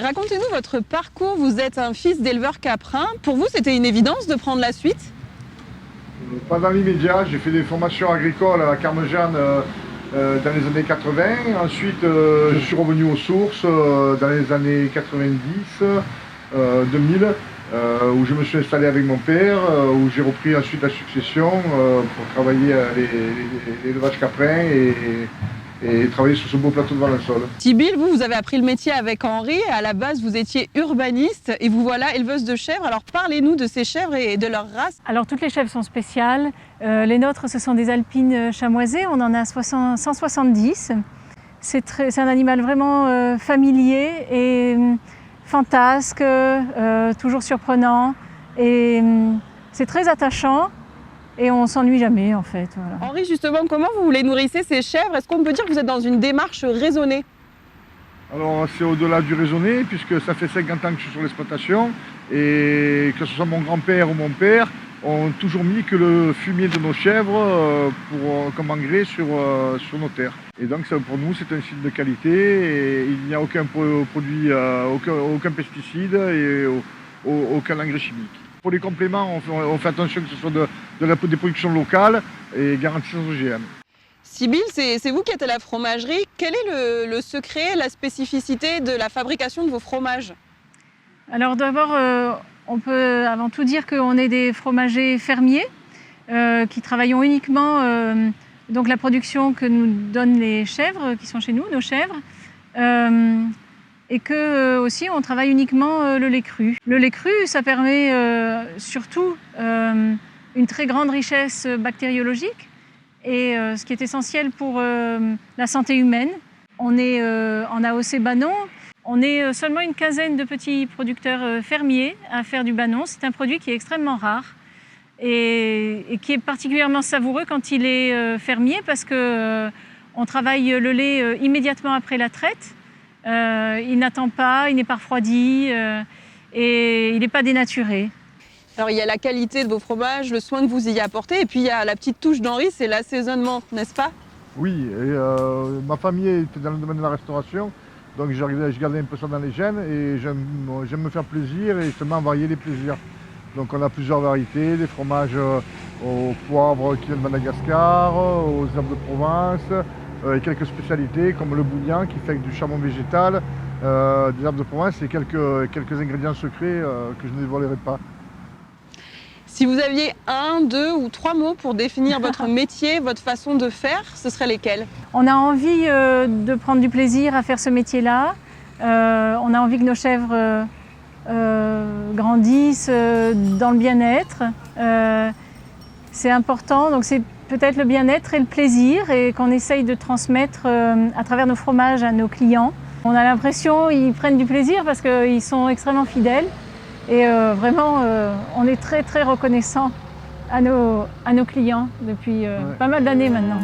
racontez-nous votre parcours. Vous êtes un fils d'éleveur caprin. Pour vous, c'était une évidence de prendre la suite? Pas dans l'immédiat, j'ai fait des formations agricoles à Carmejeanne dans les années 80. Ensuite, je suis revenu aux sources dans les années 90, 2000, où je me suis installé avec mon père, où j'ai repris ensuite la succession pour travailler l'élevage caprin et travailler sur ce beau plateau de Valensole. Sybille, vous avez appris le métier avec Henri. À la base, vous étiez urbaniste et vous voilà éleveuse de chèvres. Alors parlez-nous de ces chèvres et de leur race. Alors toutes les chèvres sont spéciales. Les nôtres, ce sont des alpines chamoisées. On en a 170. C'est un animal vraiment familier et fantasque, toujours surprenant. Et c'est très attachant. Et on ne s'ennuie jamais en fait. Voilà. Henri, justement, comment vous les nourrissez ces chèvres? Est-ce qu'on peut dire que vous êtes dans une démarche raisonnée? Alors c'est au-delà du raisonné, puisque ça fait 50 ans que je suis sur l'exploitation, et que ce soit mon grand-père ou mon père, ont toujours mis que le fumier de nos chèvres comme engrais sur nos terres. Et donc ça, pour nous c'est un signe de qualité, et il n'y a aucun produit, aucun pesticide et aucun engrais chimique. Pour les compléments, on fait attention que ce soit des productions locales et garanties sans OGM. Sybille, c'est vous qui êtes à la fromagerie. Quel est le secret, la spécificité de la fabrication de vos fromages? Alors d'abord, on peut avant tout dire qu'on est des fromagers fermiers qui travaillons uniquement donc la production que nous donnent les chèvres qui sont chez nous, nos chèvres. Et que aussi on travaille uniquement le lait cru. Le lait cru, ça permet surtout une très grande richesse bactériologique et ce qui est essentiel pour la santé humaine. On est en AOC Banon, on est seulement une quinzaine de petits producteurs fermiers à faire du Banon. C'est un produit qui est extrêmement rare et qui est particulièrement savoureux quand il est fermier parce que on travaille le lait immédiatement après la traite. Il n'attend pas, il n'est pas refroidi et il n'est pas dénaturé. Alors il y a la qualité de vos fromages, le soin que vous y apportez, et puis il y a la petite touche d'Henri, c'est l'assaisonnement, n'est-ce pas? Oui, et ma famille était dans le domaine de la restauration, donc je gardais un peu ça dans les gènes et j'aime me faire plaisir et justement varier les plaisirs. Donc on a plusieurs variétés, des fromages au poivre qui viennent de Madagascar, aux herbes de Provence, et quelques spécialités comme le bouillon qui fait avec du charbon végétal, des herbes de Provence et quelques ingrédients secrets que je ne dévoilerai pas. Si vous aviez 1, 2 ou 3 mots pour définir votre métier, votre façon de faire, ce seraient lesquels? On a envie de prendre du plaisir à faire ce métier-là. On a envie que nos chèvres grandissent dans le bien-être. C'est important, donc c'est peut-être le bien-être et le plaisir et qu'on essaye de transmettre à travers nos fromages à nos clients. On a l'impression qu'ils prennent du plaisir parce qu'ils sont extrêmement fidèles et vraiment on est très très reconnaissant à nos clients depuis pas mal d'années maintenant.